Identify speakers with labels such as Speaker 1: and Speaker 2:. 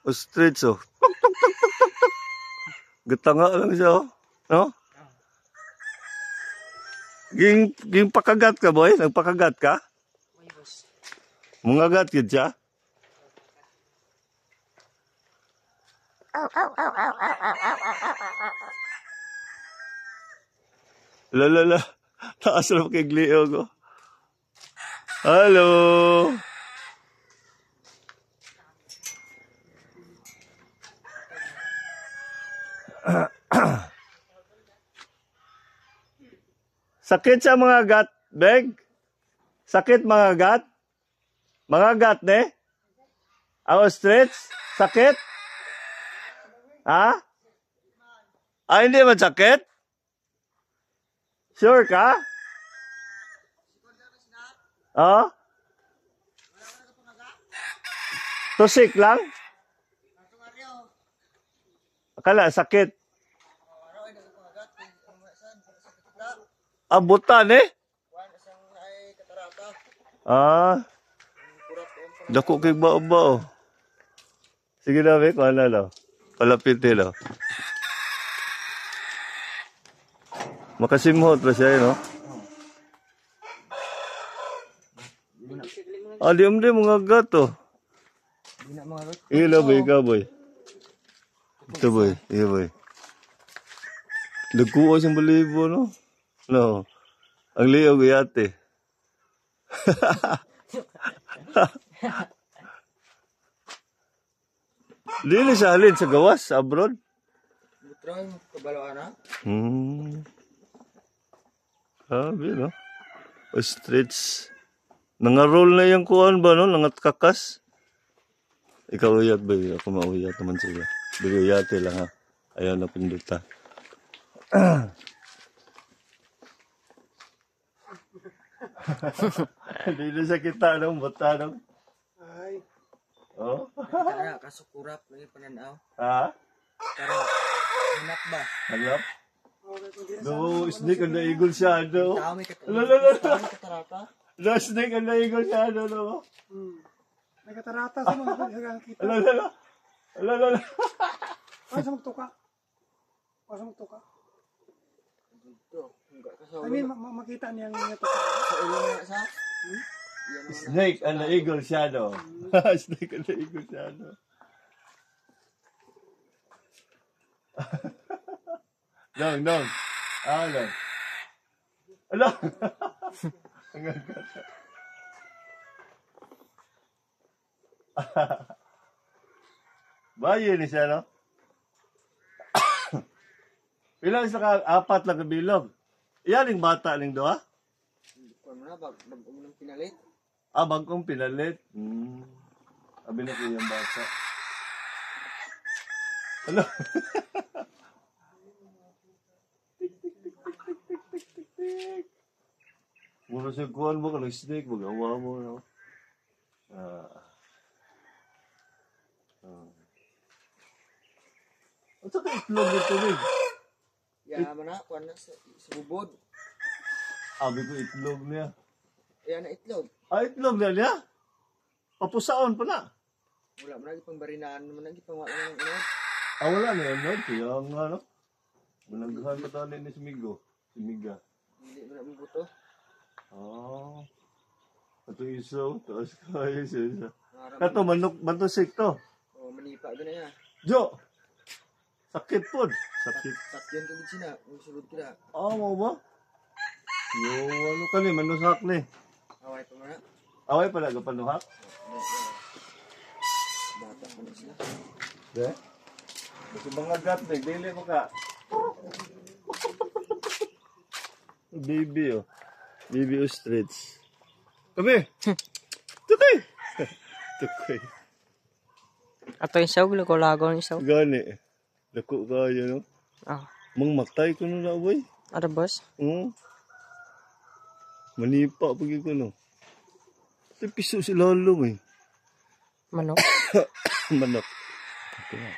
Speaker 1: Ostrich, oh. Tuk, tuk, tuk, tuk, tuk, tuk. Gatanga lang siya, oh. No? Ging pakagat ka, boy? Nagpakagat ka? Mungagat yun siya? Lala, taas lang kay Gleo ko. Hello! Sakit sa mga gat, Beg? Sakit mga gat? Mga gat, ne? Ostrich? Sakit? Ha? Ah, hindi man sakit? Sure ka? Oh? Tusik lang? Akala, sakit. Abutan eh? Ah. Dako kay bao-bao. Sige na, Vic. Wala lang. Palapitin lang. Makasimhot pa siya, no? Ah, di mga gato. Ila, boy. Ikaw, boy. Ito, boy. Iya, boy. Nagkuha siyang balibo, no? No. Ang liyog yate. Dili sa halin sa gawas, sa abroad.
Speaker 2: Butroy, kabaloan na.
Speaker 1: Sabi, no? Ostrich. Nangarol na yung kuhan ba, no? Nangat kakas. Ikaw uyat ba? Ako mauyat naman sila. Bili uyate lang, ha? Ayaw na pinduta. Dili sa kita, no? Bata, no?
Speaker 2: Ay.
Speaker 1: Oh?
Speaker 2: Tara, kasukurap lagi pananaw.
Speaker 1: Ha?
Speaker 2: Tara, hanap ba?
Speaker 1: Hanap? No, snake ang naigol siya, no?
Speaker 2: Tao may
Speaker 1: katarata. No, snake ang naigol siya, no?
Speaker 3: May katarata sa mga kita.
Speaker 1: Alala.
Speaker 3: Ano sa magtuka? Ano sa magtuka? I mean, makita niya ang tuka.
Speaker 2: Sa ulo nga sa?
Speaker 1: Snake ang naigol siya, no? Snake ang naigol siya, no? Dong. Ah, dong. Ala! Ang gagat. Bayo ni siya, no? Ilang isa ka? 4 lang kabilog. Iyan yung bata ning doha?
Speaker 2: Kung mo na, bagong nang pinalit.
Speaker 1: Ah, bagong pinalit. Abi na ko yung bata. Ano? Tik. Muna siya kuhan mo ka ng snake, magawa mo, no? Ang saka itlog nito rin.
Speaker 2: Yaman na, kuha na sa bubod.
Speaker 1: Abi ko itlog niya.
Speaker 2: Yan na itlog.
Speaker 1: Ah, itlog na niya? Papusaon pa na.
Speaker 2: Wala mo lagi pang barinaan naman lagi pang wala ng inod.
Speaker 1: Ah, wala na yun, no? Kaya nga, no? Mananggahan pa tayo ni si Miga.
Speaker 2: Hindi mo na buto.
Speaker 1: Oh. Ito iso, taas kayo siya. Kato, mantusik to.
Speaker 2: O, manipa doon na yan.
Speaker 1: Jo! Sakit po. Sakit.
Speaker 2: Sakyan ka din sila. Sulod ka na.
Speaker 1: Ah, mo ba? Yo, ano ka ni? Manusak ni.
Speaker 2: Away pa mo na.
Speaker 1: Away pala, kapanuhak?
Speaker 2: Bata pa na sila.
Speaker 1: De? Kasi mga gat, dili mo ka. Baby, oh. Baby ostrich. Kami! Tukay! Tukay.
Speaker 4: Ato yung sawag, lago-lago yung sawag.
Speaker 1: Gani. Dako kayo, no?
Speaker 4: Ah.
Speaker 1: Mangmaktay ko na boy.
Speaker 4: Ano, boss?
Speaker 1: Manipa pagi ko, no? Ito piso si lalo, eh.
Speaker 4: Manok.
Speaker 1: Manok. Ito nga.